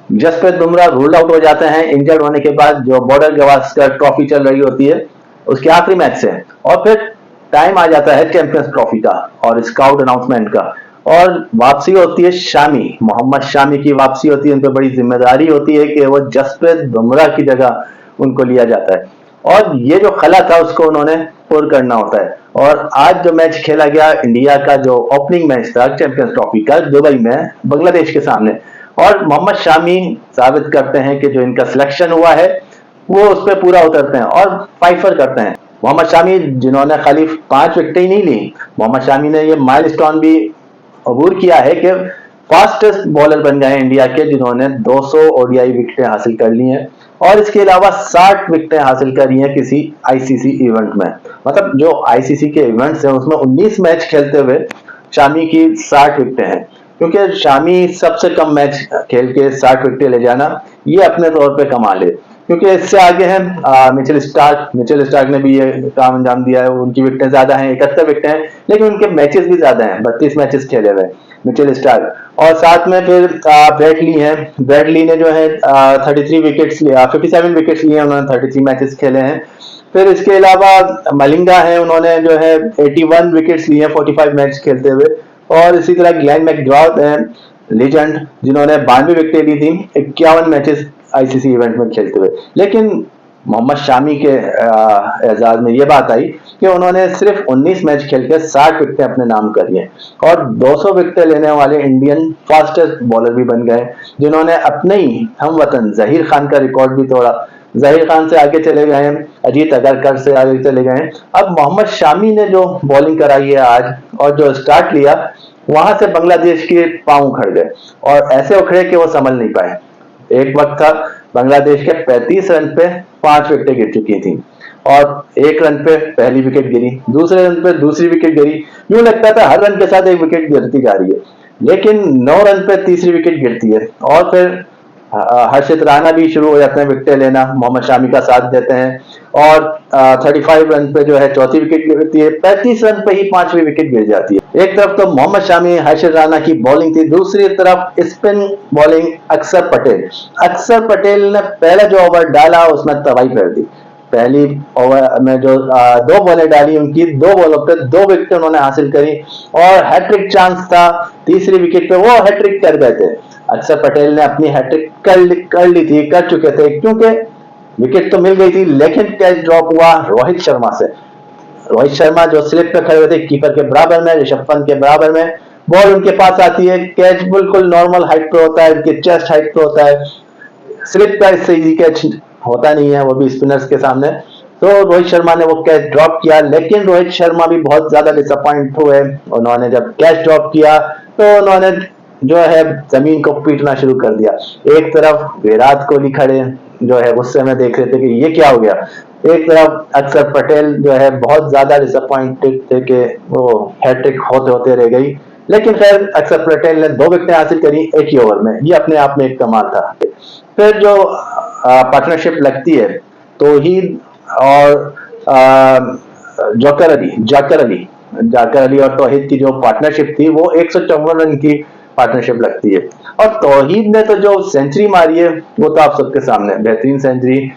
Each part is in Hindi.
जसप्रीत बुमराह रूल्ड आउट हो जाते हैं इंजर्ड होने के बाद, जो बॉर्डर गवास्कर ट्रॉफी चल रही होती है उसके आखिरी मैच से। और फिर टाइम आ जाता है चैंपियंस ट्रॉफी का और स्काउट अनाउंसमेंट का, और वापसी होती है शामी, मोहम्मद शामी की वापसी होती है। उन पर बड़ी जिम्मेदारी होती है कि वो जसप्रीत बुमराह की जगह उनको लिया जाता है, और ये जो खला था उसको उन्होंने पूर्ण करना होता है। और आज जो मैच खेला गया इंडिया का, जो ओपनिंग मैच था चैंपियंस ट्रॉफी का दुबई में बांग्लादेश के सामने, और मोहम्मद शामी साबित करते हैं कि जो इनका सिलेक्शन हुआ है वो उस पर पूरा उतरते हैं और फाइफर करते हैं। मोहम्मद शामी जिन्होंने खाली 5 विकेटें नहीं ली, मोहम्मद शामी ने ये माइलस्टोन भी अबूर किया है कि फास्टेस्ट बॉलर बन गए इंडिया के जिन्होंने 200 ओडीआई विकेटें हासिल कर ली हैं, और इसके अलावा 60 विकेटें हासिल करी हैं किसी आईसीसी इवेंट में। मतलब जो आईसीसी के इवेंट्स हैं उसमें 19 मैच खेलते हुए शामी की 60 विकेटें हैं, क्योंकि शामी सबसे कम मैच खेल के 60 विकेटें ले जाना ये अपने तौर पे कमाल है। क्योंकि इससे आगे हैं मिचेल स्टार्क ने भी ये काम अंजाम दिया है, उनकी विकेटें ज्यादा हैं, 71 विकेटें हैं, लेकिन उनके मैचेस भी ज्यादा हैं, 32 मैचेस खेले हुए मिचेल स्टार्क। और साथ में फिर ब्रैडली हैं, ब्रैडली ने जो है 33 विकेट्स लिया, 57 विकेट्स लिए, उन्होंने 33 मैचेस खेले हैं। फिर इसके अलावा मलिंगा है, उन्होंने जो है 81 विकेट्स लिए हैं 45 मैच खेलते हुए। और इसी तरह ग्लेन मैकग्राथ है लीजेंड, जिन्होंने 92 विकेटें ली थी 51 मैचेस आईसीसी इवेंट में खेलते हुए। लेकिन मोहम्मद शामी के एजाज में ये बात आई कि उन्होंने सिर्फ 19 मैच खेल के 60 विकेटें अपने नाम करी हैं, और 200 विकेटें लेने वाले इंडियन फास्टेस्ट बॉलर भी बन गए, जिन्होंने अपने ही हम वतन जहीर खान का रिकॉर्ड भी तोड़ा। जहीर खान से आगे चले गए हैं, अजीत अगरकर से आगे चले गए हैं। अब मोहम्मद शामी ने जो बॉलिंग कराई है आज और जो स्टार्ट लिया, वहां से बांग्लादेश के पांव उखड़ गए, और ऐसे उखड़े कि वो संभल नहीं पाए। एक वक्त था बांग्लादेश के 35 रन पे 5 विकेटें गिर चुकी थी, और 1 रन पे पहली विकेट गिरी, दूसरे रन पे दूसरी विकेट गिरी, यूं लगता था हर रन के साथ एक विकेट गिरती जा रही है। लेकिन 9 रन पे तीसरी विकेट गिरती है, और फिर हर्षित राणा भी शुरू हो जाते हैं विकेटें लेना, मोहम्मद शामी का साथ देते हैं, और 35 रन पे जो है चौथी विकेट गिरती है, 35 रन पे ही 5वीं विकेट गिर जाती है। एक तरफ तो मोहम्मद शामी हर्षित राणा की बॉलिंग थी, दूसरी तरफ स्पिन बॉलिंग अक्षर पटेल ने पहला जो ओवर डाला उसमें तबाही कर दी। पहली ओवर में जो 2 बॉलें डाली, उनकी 2 बॉलों पे 2 विकेट उन्होंने हासिल करी, और हैट्रिक चांस था तीसरी विकेट पे, वो हैट्रिक कर गए थे। अक्षर पटेल ने अपनी हैट्रिक कर ली थी, कर चुके थे, क्योंकि विकेट तो मिल गई थी, लेकिन कैच ड्रॉप हुआ रोहित शर्मा से। रोहित शर्मा जो स्लिप पे खड़े हुए थे कीपर के बराबर में, ऋषभ पंत के बराबर में, बॉल उनके पास आती है, कैच बिल्कुल नॉर्मल हाइट पे होता है, उनके चेस्ट हाइट पे होता है, स्लिप का इससे इजी कैच होता नहीं है, वो भी स्पिनर्स के सामने। तो रोहित शर्मा ने वो कैच ड्रॉप किया, लेकिन रोहित शर्मा भी बहुत ज्यादा डिसअपॉइंट हुए। उन्होंने जब कैच ड्रॉप किया तो उन्होंने जो है जमीन को पीटना शुरू कर दिया। एक तरफ विराट कोहली खड़े जो है गुस्से में देख रहे थे कि ये क्या हो गया, एक तरफ अक्षर पटेल जो है बहुत ज्यादा डिसअपॉइंटेड थे कि वो हैट्रिक होते होते रह गई। लेकिन खैर अक्षर पटेल ने 2 विकेटें हासिल करी एक ही ओवर में, ये अपने आप में एक कमाल था। फिर जो पार्टनरशिप लगती है तौहीद और जाकर अली और तौहीद की जो पार्टनरशिप थी वो 154 रन की पार्टनरशिप लगती है। और तौहीद ने तो जो सेंचुरी मारी है वो तो आप सबके सामने, बेहतरीन सेंचुरी।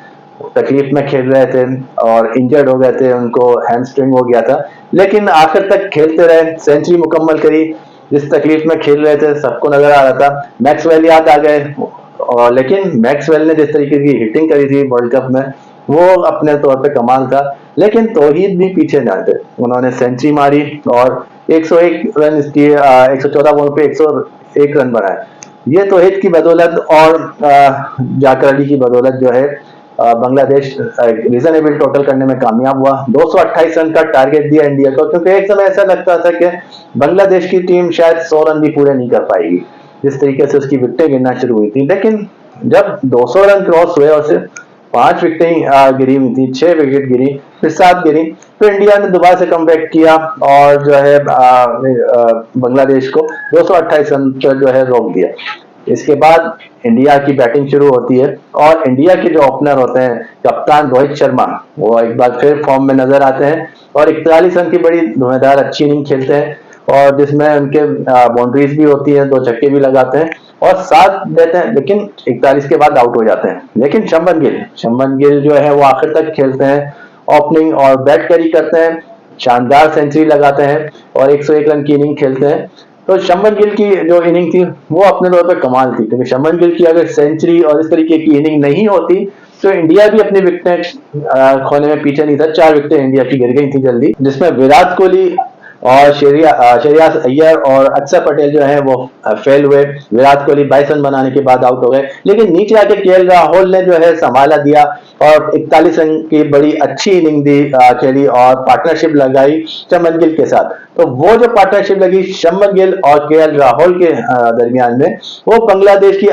तकलीफ में खेल रहे थे और इंजर्ड हो गए थे, उनको हैमस्ट्रिंग हो गया था, लेकिन आखिर तक खेलते रहे, सेंचुरी मुकम्मल करी। जिस तकलीफ में खेल रहे थे सबको नजर आ रहा था, मैक्सवेल याद आ गए, और लेकिन मैक्सवेल ने जिस तरीके की हिटिंग करी थी वर्ल्ड कप में वो अपने तौर पे कमाल था। लेकिन तौहीद भी पीछे न थे, उन्होंने सेंचुरी मारी और 101 रन की 114 बॉल पे 101 रन बनाए। ये तौहीद की बदौलत और जाकर अली की बदौलत जो है बांग्लादेश रीजनेबल टोटल करने में कामयाब हुआ। 228 रन का टारगेट दिया इंडिया को, क्योंकि एक समय ऐसा लगता था कि बांग्लादेश की टीम शायद 100 रन भी पूरे नहीं कर पाएगी, जिस तरीके से उसकी विकेटें गिरना शुरू हुई थी। लेकिन जब 200 रन क्रॉस हुए और सिर्फ 5 विकेटें गिरी हुई थी, 6 विकेट गिरी, फिर 7 गिरी, फिर इंडिया ने दोबारा से कमबैक किया और जो है बांग्लादेश को 228 रन पर जो है रोक दिया। इसके बाद इंडिया की बैटिंग शुरू होती है, और इंडिया के जो ओपनर होते हैं कप्तान रोहित शर्मा, वो एक बार फिर फॉर्म में नजर आते हैं और 41 रन की बड़ी धुआंधार अच्छी इनिंग खेलते हैं। और जिसमें उनके बाउंड्रीज भी होती है, 2 छक्के भी लगाते हैं और 7 देते हैं, लेकिन 41 के बाद आउट हो जाते हैं। लेकिन शंबन गिल जो है वो आखिर तक खेलते हैं, ओपनिंग और बैट कैरी करते हैं, शानदार सेंचुरी लगाते हैं और 101 रन की इनिंग खेलते हैं। तो शंबन गिल की जो इनिंग थी वो अपने तौर पर कमाल थी, क्योंकि शंबन गिल की अगर सेंचुरी और इस तरीके की इनिंग नहीं होती तो इंडिया भी अपनी विकेट खोने में पीछे नहीं था। 4 विकेटें इंडिया की गिर गई थी जल्दी, जिसमें विराट कोहली और श्रेयस अय्यर और अक्षर पटेल जो है वो फेल हुए। विराट कोहली 22 रन बनाने के बाद आउट हो गए, लेकिन नीचे आके केएल राहुल ने जो है संभाला दिया और 41 रन की बड़ी अच्छी इनिंग खेली और पार्टनरशिप लगाई शंबन गिल के साथ। तो वो जो पार्टनरशिप लगी शंबन गिल और केएल राहुल के दरमियान में, वो बांग्लादेश के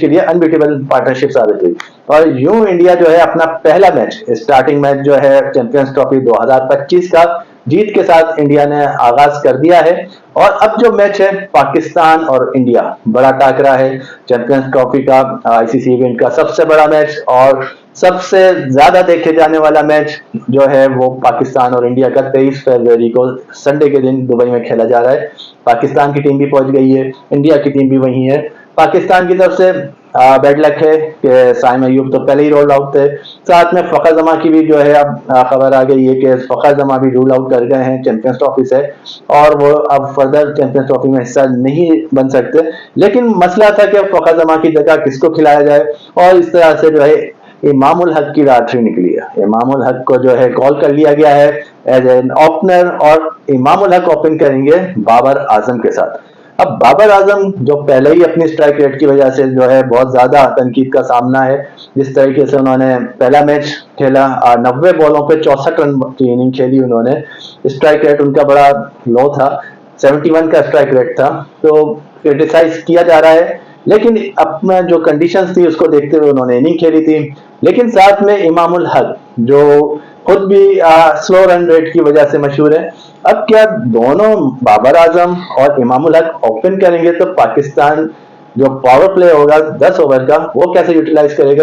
लिए अनबीटेबल पार्टनरशिप साबित हुई। और यूं इंडिया जो है अपना पहला मैच, स्टार्टिंग मैच जो है चैंपियंस ट्रॉफी 2025 का जीत के साथ इंडिया ने आगाज कर दिया है। और अब जो मैच है पाकिस्तान और इंडिया, बड़ा टाकरा है चैंपियंस ट्रॉफी का, आईसीसी इवेंट का सबसे बड़ा मैच और सबसे ज्यादा देखे जाने वाला मैच जो है वो पाकिस्तान और इंडिया का 23 फरवरी को संडे के दिन दुबई में खेला जा रहा है। पाकिस्तान की टीम भी पहुंच गई है, इंडिया की टीम भी वहीं है। पाकिस्तान की तरफ से बैड लक है कि साइम अयूब तो पहले ही रोल आउट थे। साथ में फखर जमा की भी जो है अब खबर आ गई है कि फखर जमा भी रूल आउट कर गए हैं चैंपियंस ट्रॉफी से और वो अब फर्दर चैंपियंस ट्रॉफी में हिस्सा नहीं बन सकते। लेकिन मसला था कि फखर जमा की जगह किसको खिलाया जाए और इस तरह से जो है इमामुल हक की लॉटरी निकली है। इमामुल हक को जो है कॉल कर लिया गया है एज एन ओपनर और इमामुल हक ओपन करेंगे बाबर आजम के साथ। अब बाबर आजम जो पहले ही अपनी स्ट्राइक रेट की वजह से जो है बहुत ज्यादा तनकीद का सामना है, जिस तरीके से उन्होंने पहला मैच खेला 90 बॉलों पे 64 रन की इनिंग खेली उन्होंने, स्ट्राइक रेट उनका बड़ा लो था, 71 का स्ट्राइक रेट था, तो क्रिटिसाइज किया जा रहा है। लेकिन अपना जो कंडीशंस थी उसको देखते हुए उन्होंने इनिंग खेली थी। लेकिन साथ में इमामुल हक जो खुद भी स्लो रन रेट की वजह से मशहूर है। अब क्या दोनों बाबर आजम और इमामुल हक ओपन करेंगे तो पाकिस्तान जो पावर प्ले होगा 10 ओवर का वो कैसे यूटिलाइज करेगा?